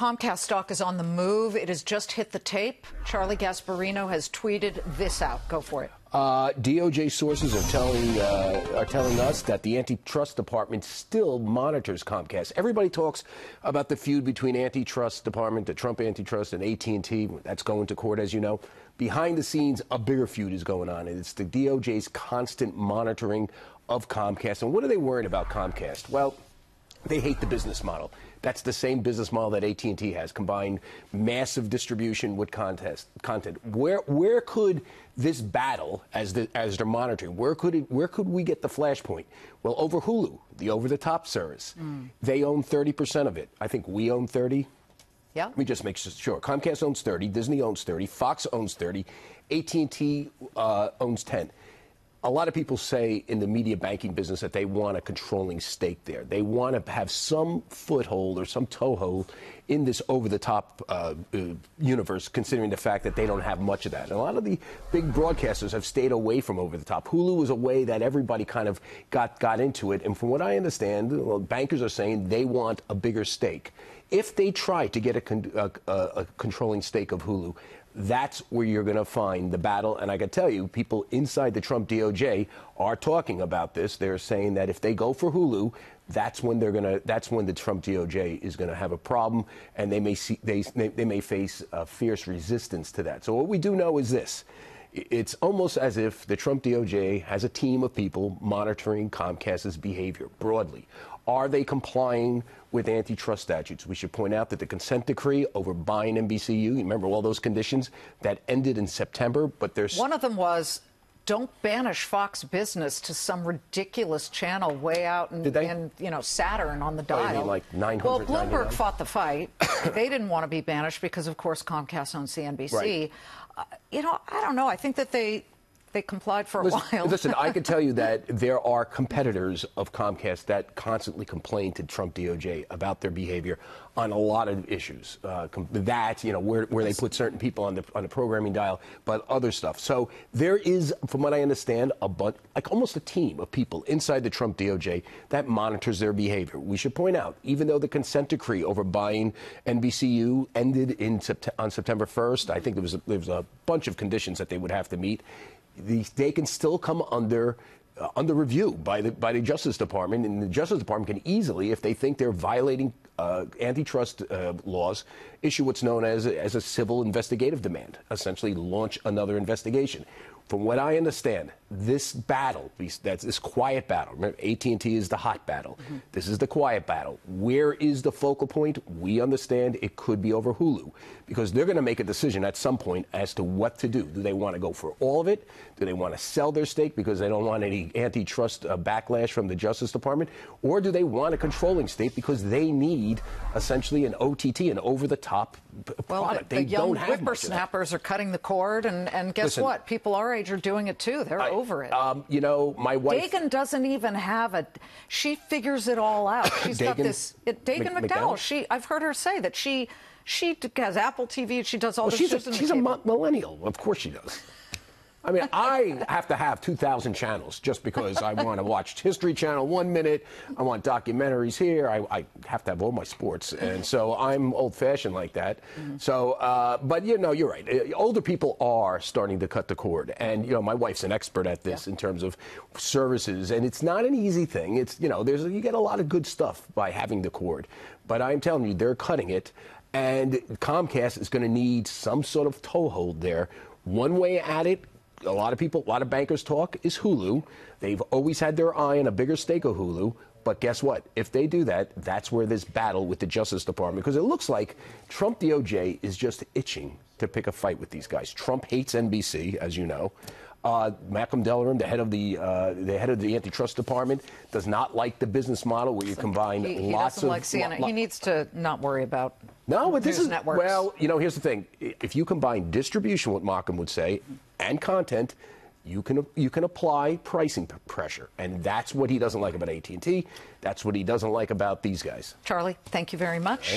Comcast stock is on the move. It has just hit the tape. Charlie Gasparino has tweeted this out. Go for it. DOJ sources are telling us that the antitrust department still monitors Comcast. Everybody talks about the feud between antitrust department, the Trump antitrust, and AT&T. That's going to court, as you know. Behind the scenes, a bigger feud is going on, and it's the DOJ's constant monitoring of Comcast. And what are they worried about Comcast? Well, they hate the business model. That's the same business model that AT&T has, combined massive distribution with content. Where could this battle, as they're monitoring, where could we get the flashpoint? Well, over Hulu, the over-the-top service. They own 30% of it. I think we own 30. Yeah. Let me just make sure. Comcast owns 30, Disney owns 30, Fox owns 30, AT&T owns 10. A lot of people say in the media banking business that they want a controlling stake there. They want to have some foothold or some toehold in this over-the-top universe, considering the fact that they don't have much of that. And a lot of the big broadcasters have stayed away from over-the-top. Hulu was a way that everybody kind of got into it. And from what I understand, well, bankers are saying they want a bigger stake. If they try to get a controlling stake of Hulu, that's where you're going to find the battle. And I can tell you, people inside the Trump DOJ are talking about this. They're saying that if they go for Hulu, that's when the Trump DOJ is going to have a problem, and they may face fierce resistance to that. So what we do know is this. It's almost as if the Trump DOJ has a team of people monitoring Comcast's behavior broadly. Are they complying with antitrust statutes? We should point out that the consent decree over buying NBCU, you remember all those conditions, that ended in September, but there's... One of them was, don't banish Fox Business to some ridiculous channel way out in Saturn on the dial. Oh, you mean like 900? Well, Bloomberg fought the fight. They didn't want to be banished because, of course, Comcast owns CNBC. Right. I don't know. I think that they complied for a while. Listen, I can tell you that there are competitors of Comcast that constantly complain to Trump DOJ about their behavior on a lot of issues. Where they put certain people on the programming dial, but other stuff. So there is, from what I understand, almost a team of people inside the Trump DOJ that monitors their behavior. We should point out, even though the consent decree over buying NBCU ended on September 1st, I think there was a bunch of conditions that they would have to meet. They can still come under review by the Justice Department, and the Justice Department can easily, if they think they're violating antitrust laws, issue what's known as a civil investigative demand, essentially launch another investigation. From what I understand, this battle, that's this quiet battle. Remember, AT&T is the hot battle. This is the quiet battle. Where is the focal point? We understand it could be over Hulu, because they're going to make a decision at some point as to what to do. Do they want to go for all of it? Do they want to sell their stake because they don't want any antitrust backlash from the Justice Department? Or do they want a controlling stake because they need essentially an OTT, an over-the-top product? The young whippersnappers are cutting the cord, and guess what? People our age are doing it too. They're over it. My wife... Dagan doesn't even have she figures it all out. She's got this... Dagan McDowell, I've heard her say that she has Apple TV, she does all this. She's a millennial. Of course she does. I mean, I have to have 2,000 channels just because I want to watch History Channel 1 minute. I want documentaries here. I have to have all my sports. And so I'm old-fashioned like that. So, but, you're right. Older people are starting to cut the cord. And, my wife's an expert at this in terms of services. And it's not an easy thing. It's, you get a lot of good stuff by having the cord. But I'm telling you, they're cutting it. And Comcast is going to need some sort of toehold there. One way at it, a lot of bankers talk, is Hulu. They've always had their eye on a bigger stake of Hulu. But guess what? If they do that, that's where this battle with the Justice Department, because it looks like Trump DOJ is just itching to pick a fight with these guys. Trump hates NBC, as you know. Malcolm Delram, the head of the antitrust department, does not like the business model where you combine lots of... He doesn't like CNN. He needs to not worry about news networks. Well, here's the thing. If you combine distribution, what Malcolm would say, and content, you can apply pricing pressure. And that's what he doesn't like about AT&T. That's what he doesn't like about these guys. Charlie, thank you very much.